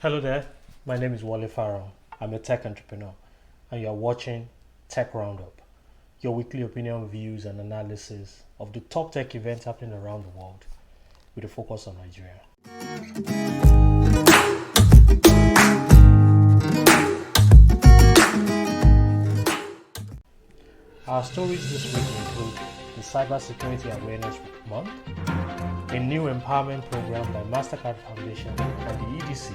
Hello there, my name is Wale Farrell. I'm a tech entrepreneur, and you're watching Tech Roundup, your weekly opinion, views, and analysis of the top tech events happening around the world with a focus on Nigeria. Our stories this week include the Cybersecurity Awareness Month, a new empowerment program by Mastercard Foundation and the EDC,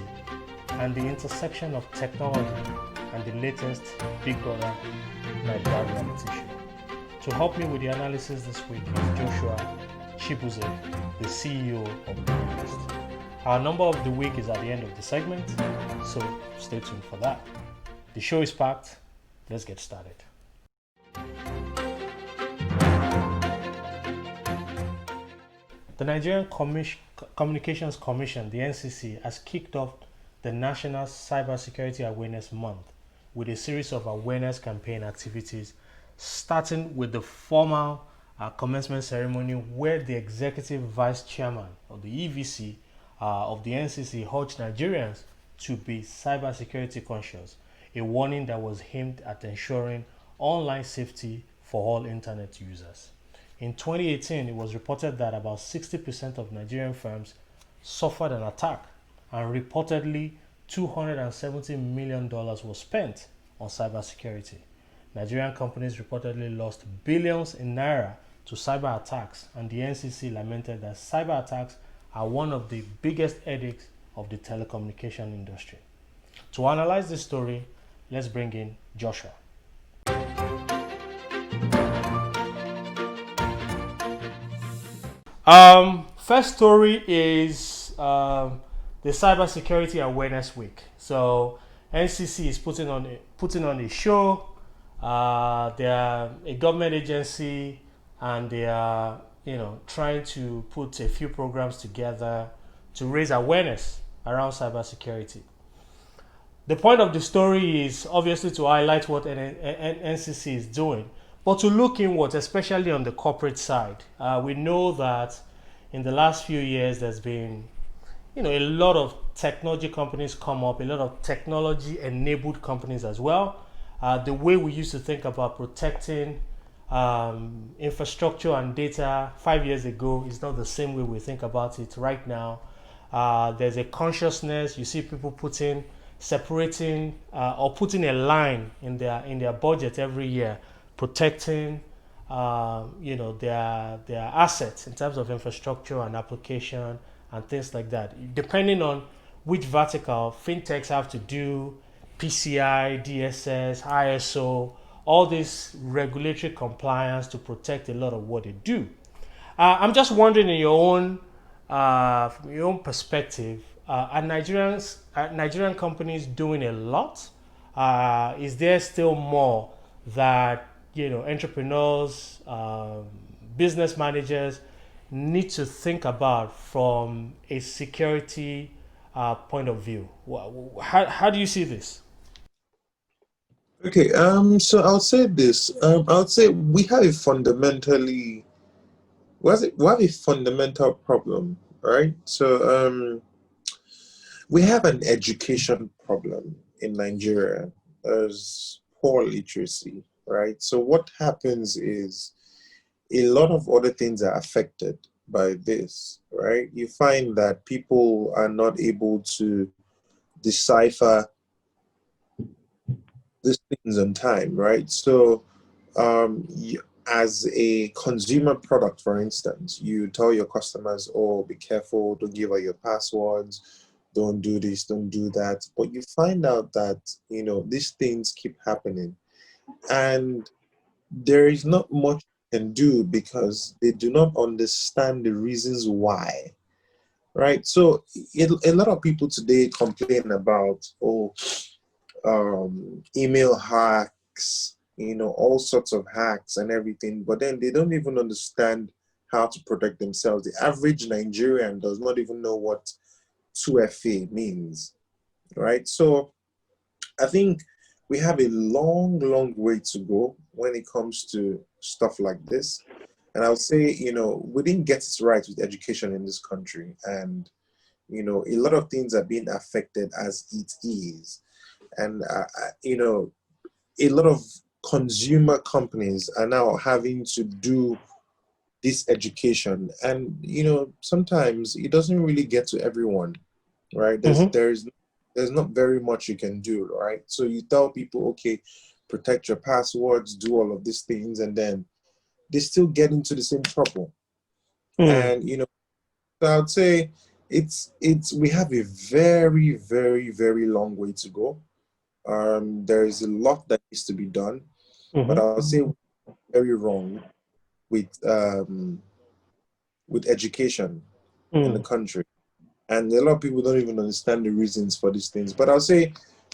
and the intersection of technology and the latest Big Brother Naija reality show. To help me with the analysis this week is Joshua Chibueze, the CEO of PiggyVest. Our number of the week is at the end of the segment, so stay tuned for that. The show is packed. Let's get started. The Nigerian Communications Commission, the NCC, has kicked off the National Cybersecurity Awareness Month with a series of awareness campaign activities, starting with the formal commencement ceremony where the Executive Vice Chairman of the EVC of the NCC urged Nigerians to be cybersecurity conscious, a warning that was aimed at ensuring online safety for all internet users. In 2018, it was reported that about 60% of Nigerian firms suffered an attack, and reportedly $270 million was spent on cybersecurity. Nigerian companies reportedly lost billions in naira to cyber attacks, and the NCC lamented that cyber attacks are one of the biggest headaches of the telecommunication industry. To analyze this story, let's bring in Joshua. First story is the Cybersecurity Awareness Week. So NCC is putting on a show. They are a government agency, and they are trying to put a few programs together to raise awareness around cybersecurity. The point of the story is obviously to highlight what NCC is doing, but to look inwards, especially on the corporate side. We know that in the last few years, there's been a lot of technology companies come up, a lot of technology-enabled companies as well. The way we used to think about protecting infrastructure and data 5 years ago is not the same way we think about it right now. There's a consciousness. You see people separating or putting a line in their budget every year, protecting their assets in terms of infrastructure and application and things like that. Depending on which vertical, fintechs have to do PCI, DSS, ISO, all this regulatory compliance to protect a lot of what they do. I'm just wondering, in from your own perspective, are Nigerian companies doing a lot? Is there still more that entrepreneurs, business managers need to think about from a security point of view? How do you see this? Okay, so I'll say this. I would say we have a fundamental problem, right? So we have an education problem in Nigeria. There's poor literacy, right? So what happens is a lot of other things are affected by this, right? You find that people are not able to decipher these things on time, right? So as a consumer product, for instance, you tell your customers, oh, be careful, don't give out your passwords, don't do this, don't do that. But you find out that, these things keep happening. And there is not much you can do because they do not understand the reasons why, right? So a lot of people today complain about, email hacks, all sorts of hacks and everything, but then they don't even understand how to protect themselves. The average Nigerian does not even know what 2FA means, right? So I think we have a long, long way to go when it comes to stuff like this. And I would say, we didn't get it right with education in this country. And A lot of things are being affected as it is. And, a lot of consumer companies are now having to do this education. And, sometimes it doesn't really get to everyone, right? Mm-hmm. There's not very much you can do, right? So you tell people, okay, protect your passwords, do all of these things, and then they still get into the same trouble. Mm. And so I would say it's we have a very, very, very long way to go. There is a lot that needs to be done, but Mm-hmm. I would say we're very wrong with education in the Mm. country, and a lot of people don't even understand the reasons for these things. But I'll say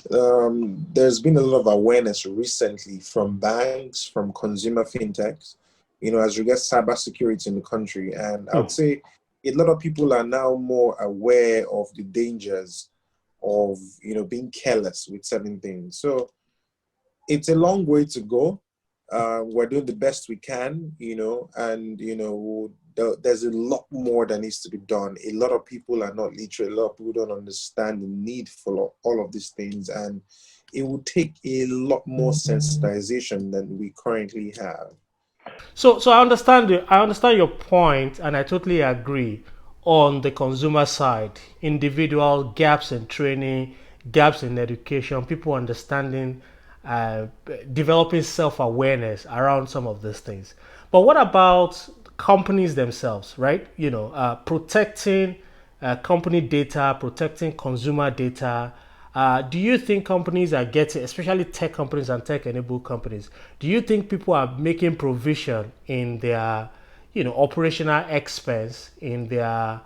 there's been a lot of awareness recently from banks, from consumer fintechs, as regards cybersecurity in the country. And I would Mm. say a lot of people are now more aware of the dangers of, being careless with certain things. So it's a long way to go. We're doing the best we can, and there's a lot more that needs to be done. A lot of people are not literate. A lot of people don't understand the need for all of these things, and it will take a lot more sensitization than we currently have. So I understand your point, and I totally agree. On the consumer side, individual gaps in training, gaps in education, people understanding, uh, developing self-awareness around some of these things. But what about companies themselves, right? Protecting company data, protecting consumer data. Do you think companies are getting, especially tech companies and tech-enabled companies, do you think people are making provision in their, operational expense, in their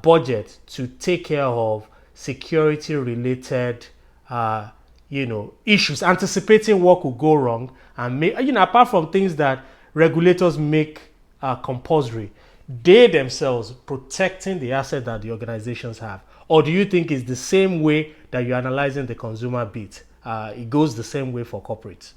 budget to take care of security-related, issues, anticipating what could go wrong, and apart from things that regulators make compulsory, they themselves protecting the asset that the organizations have? Or do you think it's the same way that you're analyzing the consumer bit? It goes the same way for corporates.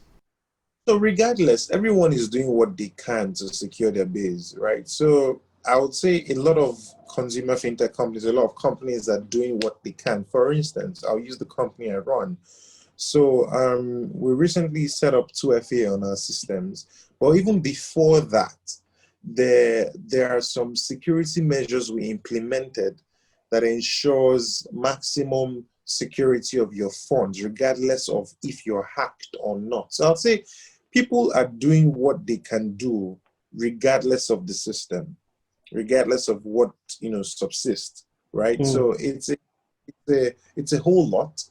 So regardless, everyone is doing what they can to secure their base, right? So I would say a lot of consumer fintech companies, a lot of companies are doing what they can. For instance, I'll use the company I run. So we recently set up 2FA on our systems, but even before that, there are some security measures we implemented that ensures maximum security of your funds, regardless of if you're hacked or not. So I'll say people are doing what they can do, regardless of the system, regardless of what subsists, right? Mm. So it's a whole lot,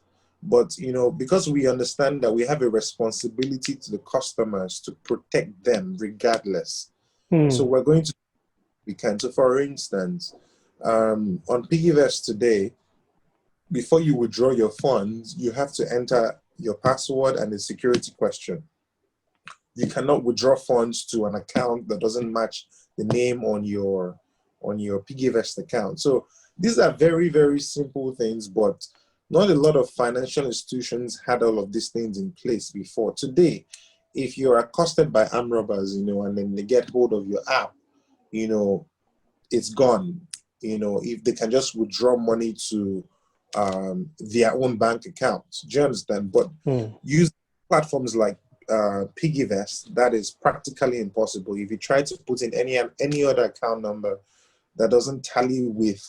but because we understand that we have a responsibility to the customers to protect them regardless, so Mm. we're going to we can. So for instance, on PiggyVest today, before you withdraw your funds, you have to enter your password and a security question. You cannot withdraw funds to an account that doesn't match the name on your PiggyVest account. So these are very, very simple things, but not a lot of financial institutions had all of these things in place before. Today, if you're accosted by armed robbers, and then they get hold of your app, you know, it's gone. If they can just withdraw money to their own bank accounts, do you understand? But Mm. use platforms like PiggyVest, that is practically impossible. If you try to put in any other account number that doesn't tally with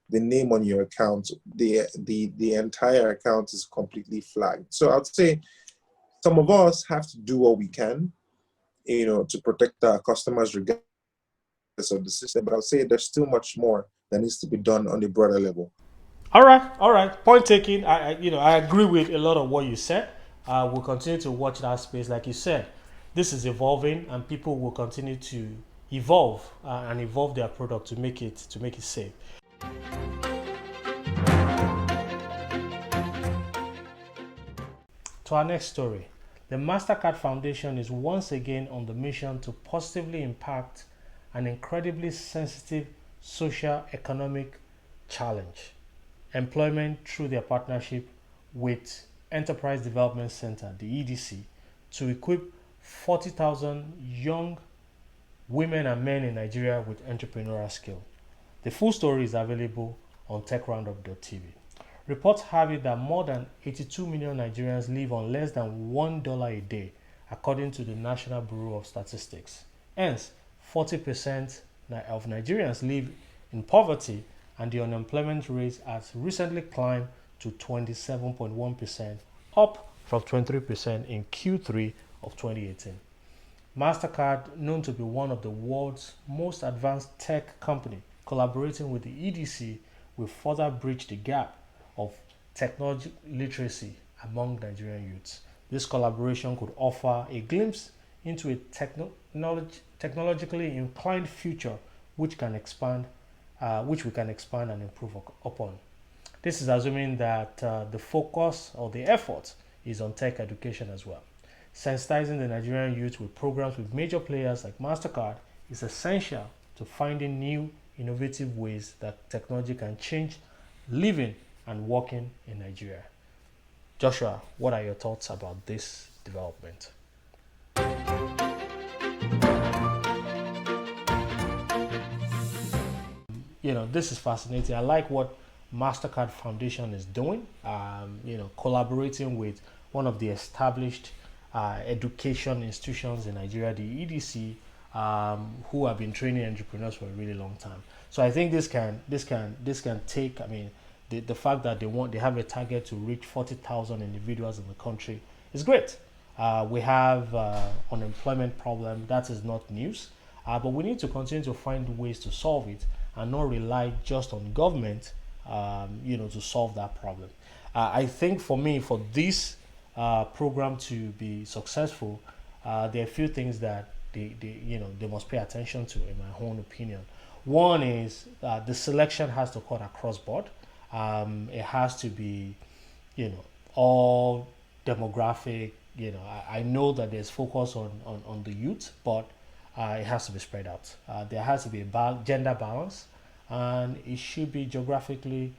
the name on your account, the entire account is completely flagged. So I'd say some of us have to do what we can, to protect our customers regardless of the system. But I'll say there's still much more that needs to be done on the broader level. All right, all right. Point taken. I agree with a lot of what you said. We'll continue to watch that space, like you said. This is evolving, and people will continue to evolve and evolve their product to make it safe. To our next story, the Mastercard Foundation is once again on the mission to positively impact an incredibly sensitive social economic challenge: employment, through their partnership with Enterprise Development Center, the EDC, to equip 40,000 young women and men in Nigeria with entrepreneurial skill. The full story is available on TechRoundUpS3E12. Reports have it that more than 82 million Nigerians live on less than $1 a day, according to the National Bureau of Statistics. Hence, 40% of Nigerians live in poverty, and the unemployment rate has recently climbed to 27.1%, up from 23% in Q3 of 2018. Mastercard, known to be one of the world's most advanced tech company, collaborating with the EDC, will further bridge the gap of technology literacy among Nigerian youths. This collaboration could offer a glimpse into a technologically inclined future which we can expand and improve upon. This is assuming that the focus or the effort is on tech education as well. Sensitizing the Nigerian youth with programs with major players like Mastercard is essential to finding new, innovative ways that technology can change living and working in Nigeria. Joshua, what are your thoughts about this development? This is fascinating. I like what Mastercard Foundation is doing, collaborating with one of the established education institutions in Nigeria, the EDC, who have been training entrepreneurs for a really long time. So I think this can take, the fact that they have a target to reach 40,000 individuals in the country is great. We have unemployment problem. That is not news, but we need to continue to find ways to solve it and not rely just on government, to solve that problem. I think for this program to be successful, there are a few things that they must pay attention to, in my own opinion. One is the selection has to cut across board. It has to be, all demographic. I know that there's focus on the youth, but it has to be spread out. There has to be a gender balance, and it should be geographically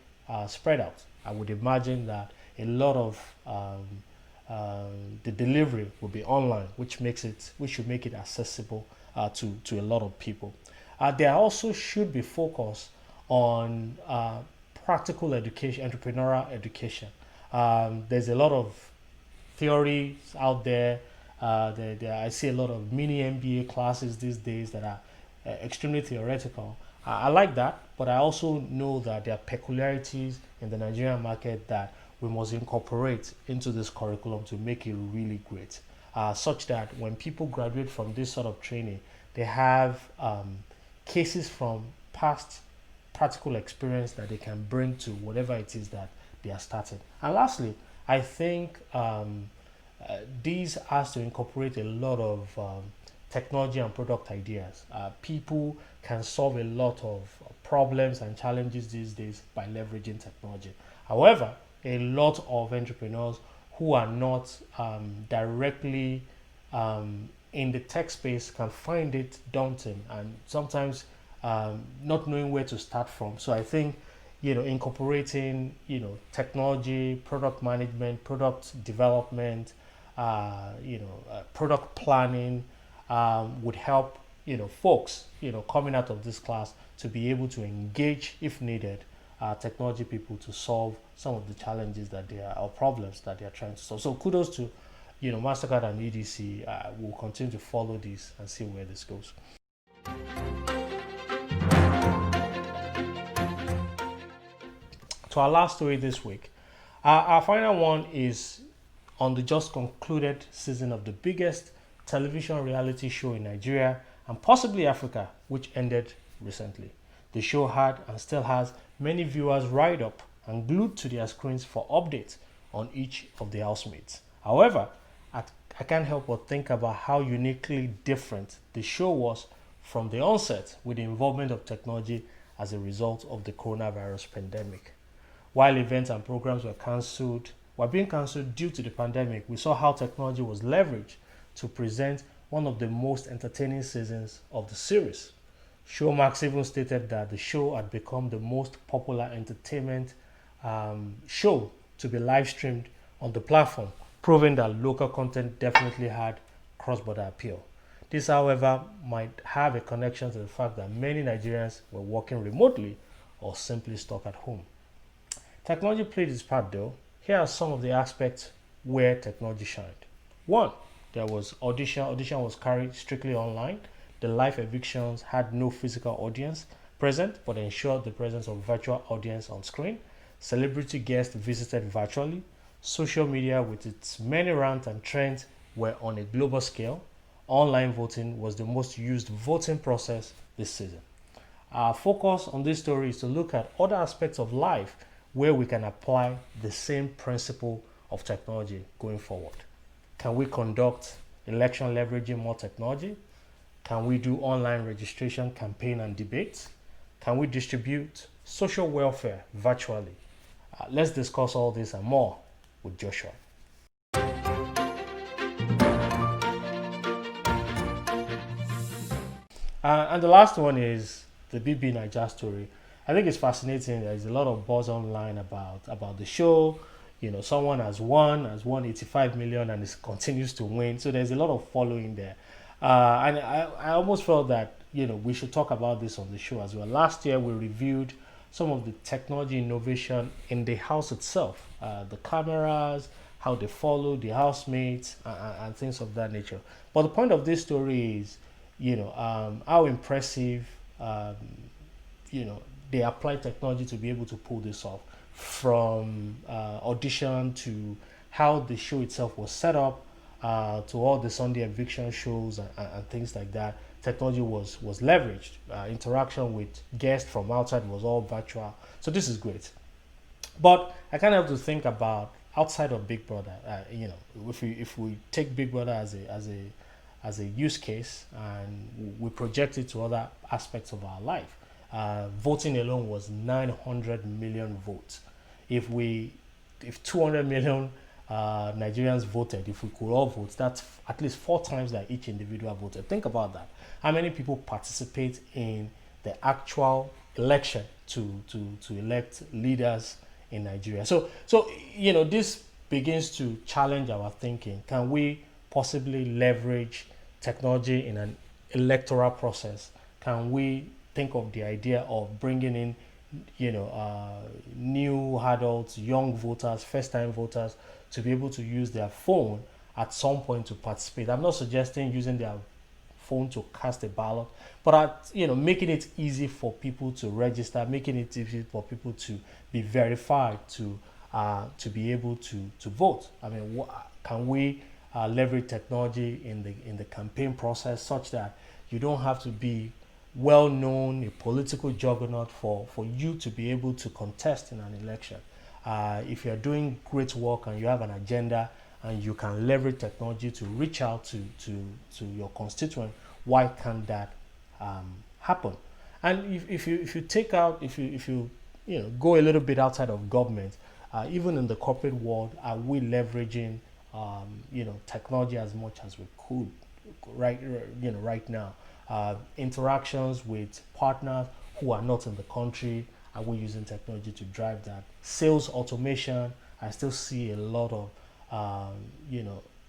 spread out. I would imagine that a lot of the delivery will be online, which should make it accessible to a lot of people. There also should be focus on practical education, entrepreneurial education. There's a lot of theories out there. I see a lot of mini MBA classes these days that are extremely theoretical. I like that, but I also know that there are peculiarities in the Nigerian market that we must incorporate into this curriculum to make it really great, such that when people graduate from this sort of training, they have cases from past practical experience that they can bring to whatever it is that they are starting. And lastly, I think these has to incorporate a lot of technology and product ideas. People can solve a lot of problems and challenges these days by leveraging technology. However, a lot of entrepreneurs who are not directly in the tech space can find it daunting and sometimes not knowing where to start from. So I think incorporating technology, product management, product development, product planning would help folks coming out of this class to be able to engage, if needed, technology people to solve some of the challenges or problems that they are trying to solve. So kudos to Mastercard and EDC. We'll continue to follow this and see where this goes. To our last story this week, our final one is on the just concluded season of the biggest television reality show in Nigeria and possibly Africa, which ended recently. The show had and still has many viewers riled up and glued to their screens for updates on each of the housemates. However, I can't help but think about how uniquely different the show was from the onset with the involvement of technology as a result of the coronavirus pandemic. While events and programs were being cancelled due to the pandemic, we saw how technology was leveraged to present one of the most entertaining seasons of the series. Showmax even stated that the show had become the most popular entertainment show to be live streamed on the platform, proving that local content definitely had cross-border appeal. This, however, might have a connection to the fact that many Nigerians were working remotely or simply stuck at home. Technology played its part though. Here are some of the aspects where technology shined. One, there was audition. Audition was carried strictly online. The live evictions had no physical audience present, but ensured the presence of virtual audience on screen. Celebrity guests visited virtually. Social media with its many rants and trends were on a global scale. Online voting was the most used voting process this season. Our focus on this story is to look at other aspects of life where we can apply the same principle of technology going forward. Can we conduct election leveraging more technology? Can we do online registration, campaign, and debates? Can we distribute social welfare virtually? Let's discuss all this and more with Joshua. And the last one is the Big Brother Naija story. I think it's fascinating. There's a lot of buzz online about the show. Someone has won 85 million and it continues to win. So there's a lot of following there. And I almost felt that, we should talk about this on the show as well. Last year, we reviewed some of the technology innovation in the house itself, the cameras, how they follow the housemates, and things of that nature. But the point of this story is, how impressive, they apply technology to be able to pull this off, from audition to how the show itself was set up, to all the Sunday eviction shows and things like that. Technology was leveraged. Interaction with guests from outside was all virtual. So this is great. But I kind of have to think about outside of Big Brother. If we take Big Brother as a use case and we project it to other aspects of our life, voting alone was 900 million votes. If 200 million Nigerians voted, if we could all vote, that's at least 4 times that each individual voted. Think about that. How many people participate in the actual election to elect leaders in Nigeria? So this begins to challenge our thinking. Can we possibly leverage technology in an electoral process? Can we think of the idea of bringing in new adults, young voters, first-time voters, to be able to use their phone at some point to participate? I'm not suggesting using their phone to cast a ballot, but making it easy for people to register, making it easy for people to be verified to be able to vote. I mean, can we leverage technology in the campaign process such that you don't have to be well known, a political juggernaut for you to be able to contest in an election? If you're doing great work and you have an agenda and you can leverage technology to reach out to your constituent, why can't that happen? And if you go a little bit outside of government, even in the corporate world, are we leveraging technology as much as we could right now? Interactions with partners who are not in the country, are we using technology to drive that? Sales automation, I still see a lot of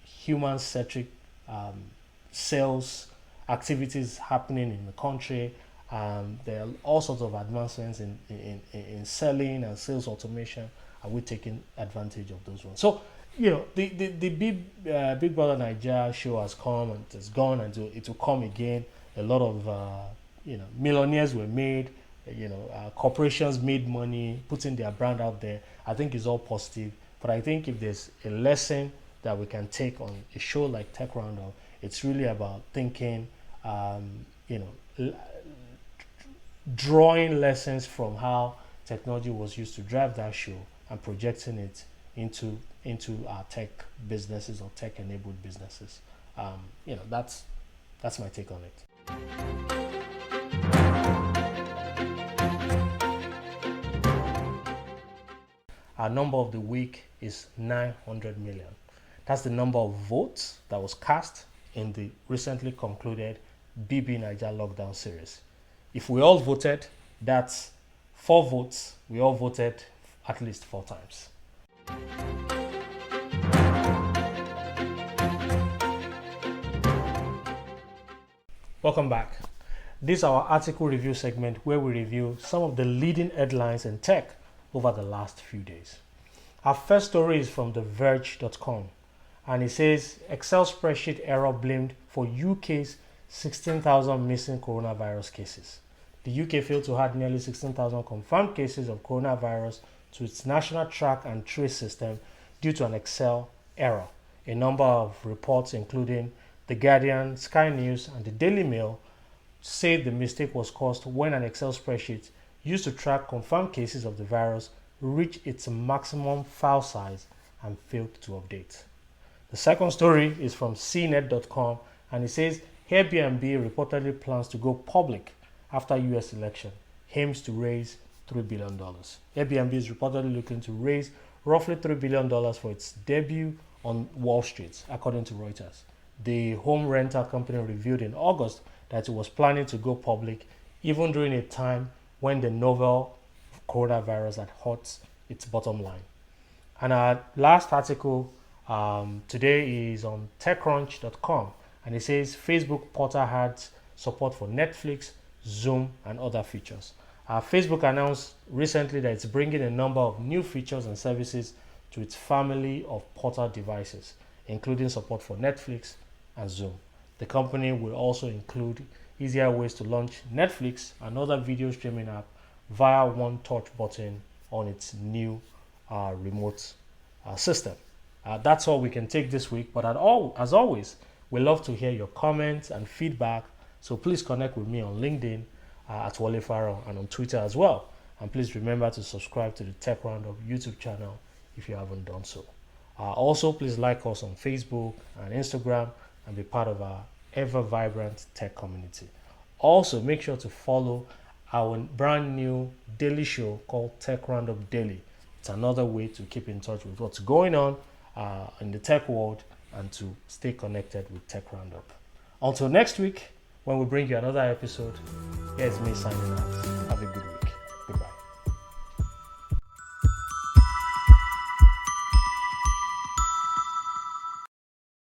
human-centric sales activities happening in the country. There are all sorts of advancements in selling and sales automation. Are we taking advantage of those ones? So the Big Brother Naija show has come and it's gone, and it will come again. A lot of millionaires were made. Corporations made money putting their brand out there. I think it's all positive. But I think if there's a lesson that we can take on a show like Tech Roundup, it's really about thinking, drawing lessons from how technology was used to drive that show and projecting it into our tech businesses or tech-enabled businesses. That's my take on it. Our number of the week is 900 million. That's the number of votes that was cast in the recently concluded BB Naija lockdown series. If we all voted, that's 4 votes. We all voted at least 4 times. Welcome back. This is our article review segment where we review some of the leading headlines in tech over the last few days. Our first story is from TheVerge.com, and it says Excel spreadsheet error blamed for UK's 16,000 missing coronavirus cases. The UK failed to add nearly 16,000 confirmed cases of coronavirus to its national track and trace system due to an Excel error. A number of reports, including The Guardian, Sky News, and the Daily Mail, say the mistake was caused when an Excel spreadsheet used to track confirmed cases of the virus reached its maximum file size and failed to update. The second story is from CNET.com, and it says Airbnb reportedly plans to go public after US election, aims to raise $3 billion. Airbnb is reportedly looking to raise roughly $3 billion for its debut on Wall Street, according to Reuters. The home rental company revealed in August that it was planning to go public even during a time when the novel coronavirus had hurt its bottom line. And our last article today is on TechCrunch.com, and it says Facebook Portal had support for Netflix, Zoom, and other features. Facebook announced recently that it's bringing a number of new features and services to its family of Portal devices, including support for Netflix and Zoom. The company will also include easier ways to launch Netflix and other video streaming app via one touch button on its new remote system. That's all we can take this week, but as always, we love to hear your comments and feedback, so please connect with me on LinkedIn at Wale Farrell and on Twitter as well. And please remember to subscribe to the Tech Roundup YouTube channel if you haven't done so. Also, please like us on Facebook and Instagram and be part of our ever vibrant tech community. Also, make sure to follow our brand new daily show called Tech Roundup Daily. It's another way to keep in touch with what's going on in the tech world and to stay connected with Tech Roundup. Until next week, when we bring you another episode, here's me signing out. Have a good week.